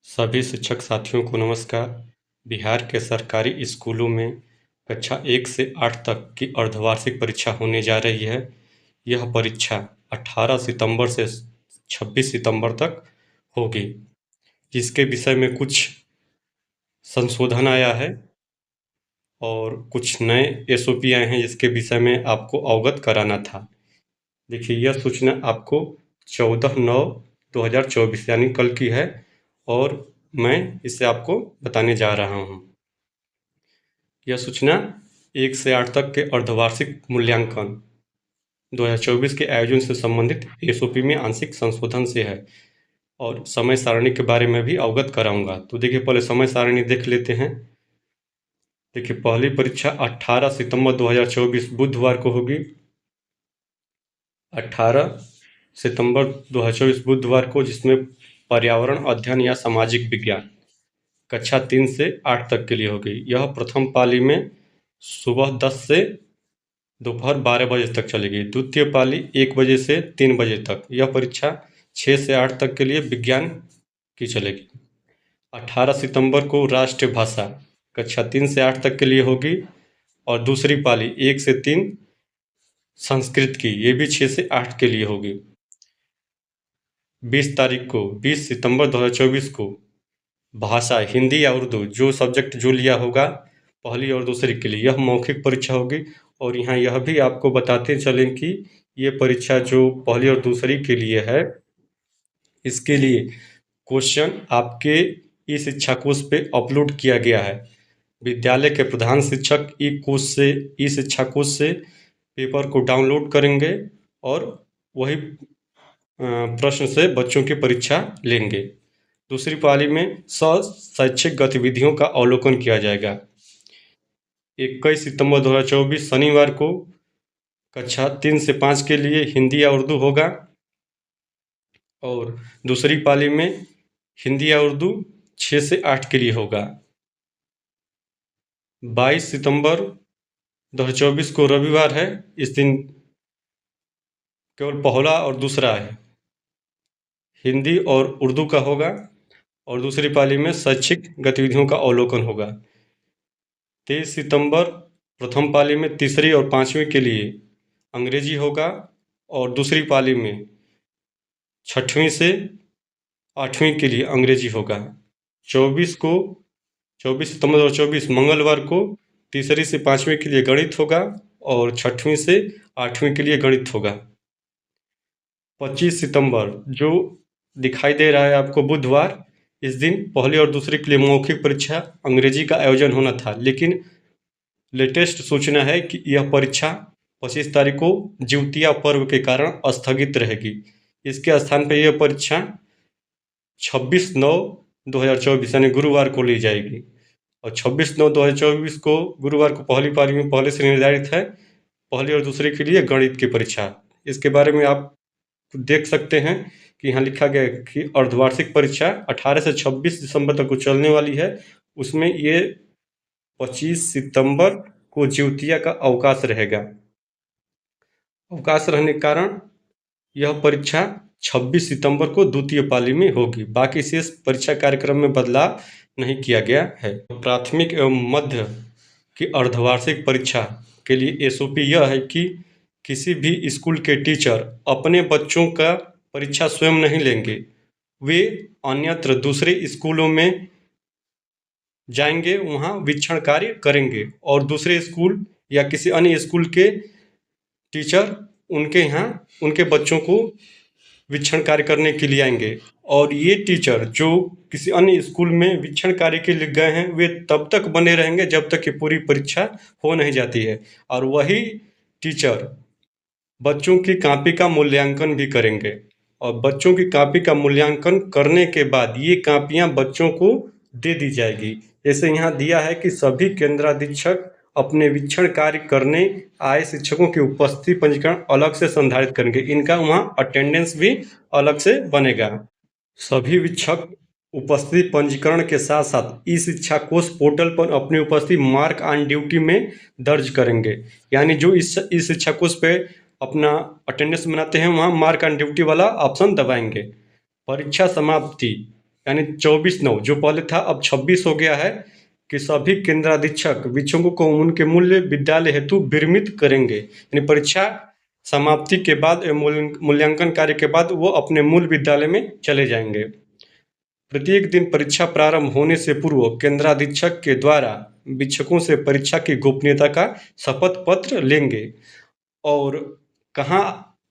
सभी शिक्षक साथियों को नमस्कार। बिहार के सरकारी स्कूलों में कक्षा 1 से 8 तक की अर्धवार्षिक परीक्षा होने जा रही है। यह परीक्षा 18 सितंबर से 26 सितंबर तक होगी, जिसके विषय में कुछ संशोधन आया है और कुछ नए एसओपी आए हैं, जिसके विषय में आपको अवगत कराना था। देखिए, यह सूचना आपको 14/9/2024 यानी कल की है और मैं इसे आपको बताने जा रहा हूँ। यह सूचना 1 से 8 तक के अर्धवार्षिक मूल्यांकन 2024 के आयोजन से संबंधित एसओपी में आंशिक संशोधन से है और समय सारणी के बारे में भी अवगत कराऊंगा। तो देखिए, पहले समय सारणी देख लेते हैं। देखिए, पहली परीक्षा 18 सितंबर 2024 बुधवार को होगी। 18 सितंबर 2024 बुधवार को, जिसमें पर्यावरण अध्ययन या सामाजिक विज्ञान कक्षा 3 से 8 तक के लिए होगी। यह प्रथम पाली में सुबह 10 से दोपहर 12 बजे तक चलेगी। द्वितीय पाली 1 बजे से 3 बजे तक। यह परीक्षा 6 से 8 तक के लिए विज्ञान की चलेगी। 18 सितंबर को राष्ट्रीय भाषा कक्षा 3 से 8 तक के लिए होगी और दूसरी पाली 1 से 3 संस्कृत की, ये भी 6 से 8 के लिए होगी। 20 सितंबर 2024 को भाषा हिंदी या उर्दू, जो सब्जेक्ट जो लिया होगा पहली और दूसरी के लिए, यह मौखिक परीक्षा होगी। और यहाँ यह भी आपको बताते चलें कि ये परीक्षा जो पहली और दूसरी के लिए है, इसके लिए क्वेश्चन आपके ई शिक्षा कोश पे अपलोड किया गया है। विद्यालय के प्रधान शिक्षक ई शिक्षा कोश से पेपर को डाउनलोड करेंगे और वही प्रश्न से बच्चों की परीक्षा लेंगे। दूसरी पाली में शैक्षिक गतिविधियों का अवलोकन किया जाएगा। 21 सितंबर 2024 शनिवार को कक्षा 3 से 5 के लिए हिंदी या उर्दू होगा और दूसरी पाली में हिंदी या उर्दू 6 से 8 के लिए होगा। 22 सितंबर 2024 को रविवार है। इस दिन केवल पहला और दूसरा है, हिंदी और उर्दू का होगा और दूसरी पाली में शैक्षिक गतिविधियों का अवलोकन होगा। 23 सितंबर प्रथम पाली में तीसरी और 5वीं के लिए अंग्रेजी होगा और दूसरी पाली में 6वीं से 8वीं के लिए अंग्रेजी होगा। 24 सितंबर 2024 मंगलवार को तीसरी से 5वीं के लिए गणित होगा और 6वीं से 8वीं के लिए गणित होगा। 25 सितंबर जो दिखाई दे रहा है आपको बुधवार, इस दिन पहली और दूसरी के लिए मौखिक परीक्षा अंग्रेजी का आयोजन होना था, लेकिन लेटेस्ट सूचना है कि यह परीक्षा 25 तारीख को जिउतिया पर्व के कारण स्थगित रहेगी। इसके स्थान पर यह परीक्षा 26/9/2024 यानी गुरुवार को ली जाएगी और 26/9/2024 को गुरुवार को पहली पाली में पहले से निर्धारित है पहली और दूसरी के लिए गणित की परीक्षा। इसके बारे में आप देख सकते हैं कि यहाँ लिखा गया है कि अर्धवार्षिक परीक्षा 18 से 26 दिसंबर तक को चलने वाली है। उसमें ये 25 सितंबर को जिउतिया का अवकाश रहेगा। अवकाश रहने के कारण यह परीक्षा 26 सितंबर को द्वितीय पाली में होगी। बाकी शेष परीक्षा कार्यक्रम में बदलाव नहीं किया गया है। प्राथमिक एवं मध्य की अर्धवार्षिक परीक्षा के लिए एसओपी यह है कि किसी भी स्कूल के टीचर अपने बच्चों का परीक्षा स्वयं नहीं लेंगे। वे अन्यत्र दूसरे स्कूलों में जाएंगे, वहाँ वीक्षण कार्य करेंगे और दूसरे स्कूल या किसी अन्य स्कूल के टीचर उनके यहाँ उनके बच्चों को वीक्षण कार्य करने के लिए आएंगे और ये टीचर जो किसी अन्य स्कूल में वीक्षण कार्य के लिए गए हैं, वे तब तक बने रहेंगे जब तक कि पूरी परीक्षा हो नहीं जाती है और वही टीचर बच्चों की कॉपी का मूल्यांकन भी करेंगे और बच्चों की कॉपी का मूल्यांकन करने के बाद ये कॉपियाँ बच्चों को दे दी जाएगी। जैसे यहाँ दिया है कि सभी केंद्राधीक्षक अपने वीक्षण कार्य करने आए शिक्षकों की उपस्थिति पंजीकरण अलग से संधारित करेंगे। इनका वहाँ अटेंडेंस भी अलग से बनेगा। सभी वीक्षक उपस्थिति पंजीकरण के साथ साथ ई शिक्षा कोश पोर्टल पर अपनी उपस्थिति मार्क ऑन ड्यूटी में दर्ज करेंगे। यानी जो इस ई शिक्षा कोश पे अपना अटेंडेंस बनाते हैं, वहाँ मार्क ऑन ड्यूटी वाला ऑप्शन दबाएंगे। परीक्षा समाप्ति यानी 24/9 जो पहले था अब 26 हो गया है कि सभी केंद्राधीक्षक वीक्षकों को उनके मूल्य विद्यालय हेतु विरमित करेंगे। यानी परीक्षा समाप्ति के बाद मूल्यांकन कार्य के बाद वो अपने मूल विद्यालय में चले जाएंगे। प्रत्येक दिन परीक्षा प्रारंभ होने से पूर्व केंद्राधीक्षक के द्वारा वीक्षकों से परीक्षा की गोपनीयता का शपथ पत्र लेंगे। और कहाँ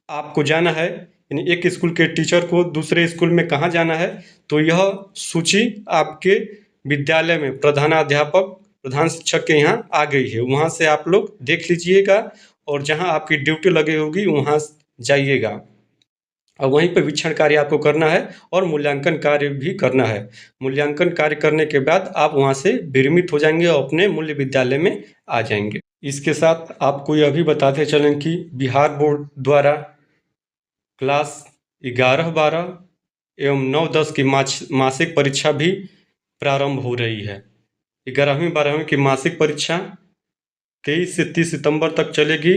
आपको जाना है, यानी एक स्कूल के टीचर को दूसरे स्कूल में कहाँ जाना है, तो यह सूची आपके विद्यालय में प्रधानाध्यापक प्रधान शिक्षक के यहाँ आ गई है। वहाँ से आप लोग देख लीजिएगा और जहाँ आपकी ड्यूटी लगी होगी वहाँ जाइएगा और वहीं पर वीक्षण कार्य आपको करना है और मूल्यांकन कार्य भी करना है। मूल्यांकन कार्य करने के बाद आप वहाँ से विरमित हो जाएंगे और अपने मूल्य विद्यालय में आ जाएंगे। इसके साथ आपको यह भी बताते चलें कि बिहार बोर्ड द्वारा क्लास 11-12 एवं 9-10 की मासिक परीक्षा भी प्रारंभ हो रही है। 11वीं 12वीं की मासिक परीक्षा 23 से 30 सितंबर तक चलेगी,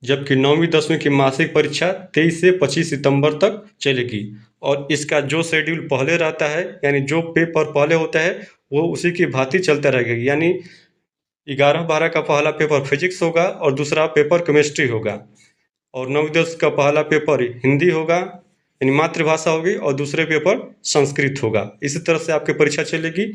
जबकि 9वीं 10वीं की मासिक परीक्षा 23 से 25 सितंबर तक चलेगी। और इसका जो शेड्यूल पहले रहता है, यानी जो पेपर पहले होता है वो उसी की भांति चलता रहेगा। यानी 11-12 का पहला पेपर फिजिक्स होगा और दूसरा पेपर केमिस्ट्री होगा, और 9-10 का पहला पेपर हिंदी होगा यानी मातृभाषा होगी और दूसरे पेपर संस्कृत होगा। इसी तरह से आपकी परीक्षा चलेगी।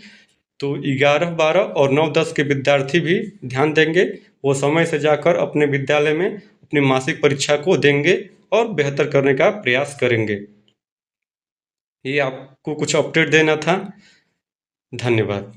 तो 11-12 और 9-10 के विद्यार्थी भी ध्यान देंगे, वो समय से जाकर अपने विद्यालय में अपनी मासिक परीक्षा को देंगे और बेहतर करने का प्रयास करेंगे। ये आपको कुछ अपडेट देना था। धन्यवाद।